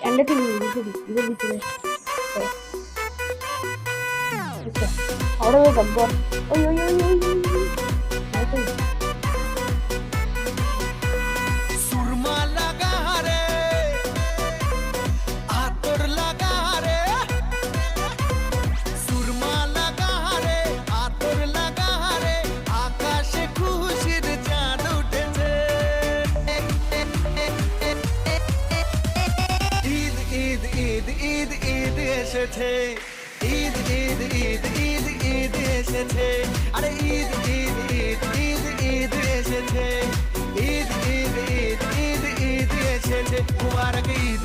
എൻ്റെ ഇത് വിളിച്ചത് അവിടെ പോയി സംഭവം सुरमा लगा रे आतुर लगा रे सुरमा लगा रे आतुर लगा रे आकाशे खुशिर चाँद उठेছে ঈদ ঈদ ঈদ ঈদ ঈদ এসেছে ঈদ ঈদ ঈদ ঈদ ঈদ এসেছে আরে ঈদ ঈদ ঈদ ঈদ ঈদ এসেছে ঈদ ঈদ ঈদ ঈদ ঈদ এসেছে মুবারক ঈদ